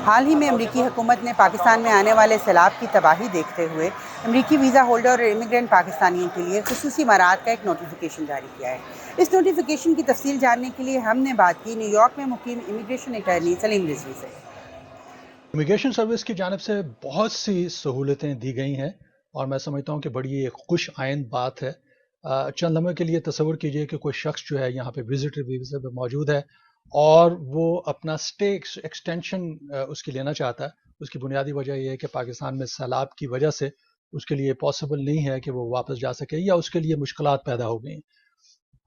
حال ہی میں امریکی حکومت نے پاکستان میں آنے والے سیلاب کی تباہی دیکھتے ہوئے امریکی ویزا ہولڈر اور امیگرینٹ پاکستانیوں کے لیے خصوصی مراعات کا ایک نوٹیفیکیشن جاری کیا ہے۔ اس نوٹیفیکیشن کی تفصیل جاننے کے لیے ہم نے بات کی نیو یارک میں مقیم امیگریشن اٹارنی سلیم رضوی سے۔ امیگریشن سروس کی جانب سے بہت سی سہولتیں دی گئی ہیں اور میں سمجھتا ہوں کہ بڑی ایک خوش آئند بات ہے۔ چند لمحے کے لیے تصور کیجئے کہ کوئی شخص جو ہے یہاں پہ وزٹر ویزا پہ موجود ہے اور وہ اپنا اسٹے ایکسٹینشن اس کی لینا چاہتا ہے۔ اس کی بنیادی وجہ یہ ہے کہ پاکستان میں سیلاب کی وجہ سے اس کے لیے پاسبل نہیں ہے کہ وہ واپس جا سکے یا اس کے لیے مشکلات پیدا ہو گئی ہیں۔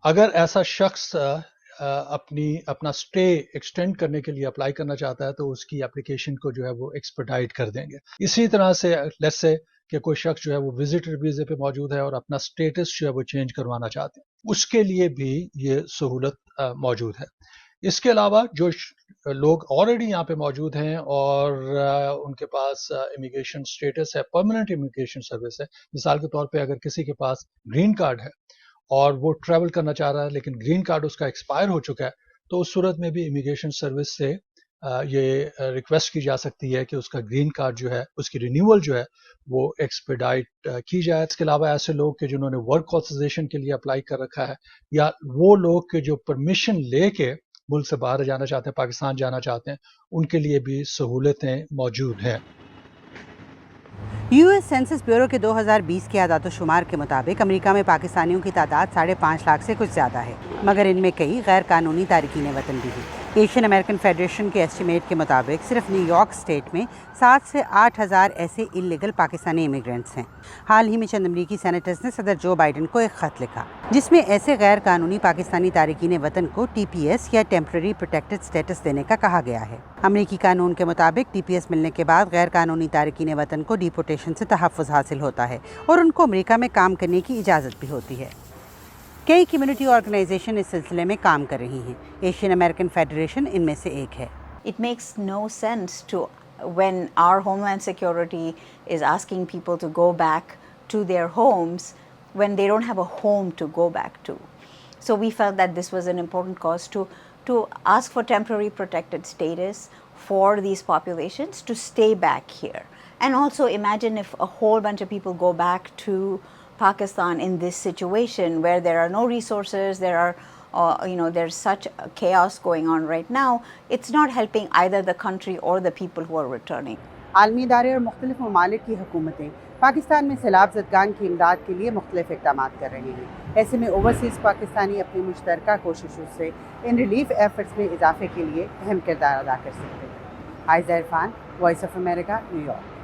اگر ایسا شخص اپنا اسٹے ایکسٹینڈ کرنے کے لیے اپلائی کرنا چاہتا ہے تو اس کی اپلیکیشن کو جو ہے وہ ایکسپیڈائٹ کر دیں گے۔ اسی طرح سے لیٹس سے کہ کوئی شخص جو ہے وہ وزٹر ویزے پہ موجود ہے اور اپنا اسٹیٹس جو ہے وہ چینج کروانا چاہتے ہیں، اس کے لیے بھی یہ سہولت موجود ہے۔ اس کے علاوہ جو لوگ آلریڈی یہاں پہ موجود ہیں اور ان کے پاس امیگریشن اسٹیٹس ہے، پرماننٹ امیگریشن سروس ہے، مثال کے طور پہ اگر کسی کے پاس گرین کارڈ ہے اور وہ ٹریول کرنا چاہ رہا ہے لیکن گرین کارڈ اس کا ایکسپائر ہو چکا ہے، تو اس صورت میں بھی امیگریشن سروس سے یہ ریکویسٹ کی جا سکتی ہے کہ اس کا گرین کارڈ جو ہے اس کی رینیول جو ہے وہ ایکسپیڈائٹ کی جائے۔ اس کے علاوہ ایسے لوگ کہ جنہوں نے ورک آتھرائزیشن کے لیے اپلائی کر رکھا ہے یا وہ لوگ کہ جو پرمیشن لے کے ملک سے باہر جانا چاہتے ہیں، پاکستان جانا چاہتے ہیں، ان کے لیے بھی سہولتیں موجود ہیں۔ یو ایس سینسس بیورو کے 2020 کے اعداد و شمار کے مطابق امریکہ میں پاکستانیوں کی تعداد 5.5 لاکھ سے کچھ زیادہ ہے، مگر ان میں کئی غیر قانونی تارکین وطن بھی ہیں۔ ایشین امریکن فیڈریشن کے ایسٹیمیٹ کے مطابق صرف نیو یارک اسٹیٹ میں 7 سے 8 ہزار ایسے انلیگل پاکستانی امیگرینٹس ہیں۔ حال ہی میں چند امریکی سینیٹرز نے صدر جو بائیڈن کو ایک خط لکھا جس میں ایسے غیر قانونی پاکستانی تارکین وطن کو ٹی پی ایس یا ٹیمپرری پروٹیکٹڈ اسٹیٹس دینے کا کہا گیا ہے۔ امریکی قانون کے مطابق ٹی پی ایس ملنے کے بعد غیر قانونی تارکین وطن کو ڈیپورٹیشن سے تحفظ حاصل ہوتا ہے اور ان کو امریکہ میں کام کرنے کی اجازت بھی ہوتی ہے۔ کئی کمیونٹی آرگنائزیشن اس سلسلے میں کام کر رہی ہیں، ایشین امریکن فیڈریشن ان میں سے ایک ہے۔ It makes no sense to when our Homeland Security is asking people to go back to their homes when they don't have a home to go back to. So we felt that this was an important cause to ask for temporary protected status for these populations to stay back here. And also imagine if a whole bunch of people go back to Pakistan in this situation where there are no resources, there's such chaos going on right now. It's not helping either the country or the people who are returning. عالمی ادارے اور مختلف ممالک کی حکومتیں پاکستان میں سیلاب زدگان کی امداد کے لیے مختلف اقدامات کر رہے ہیں۔ ایسے میں اوورسیز پاکستانی اپنی مشترکہ کوششوں سے ان ریلیف ایفرٹس میں اضافے کے لیے اہم کردار ادا کر سکتے ہیں۔ Aiza Irfan, Voice of America, New York.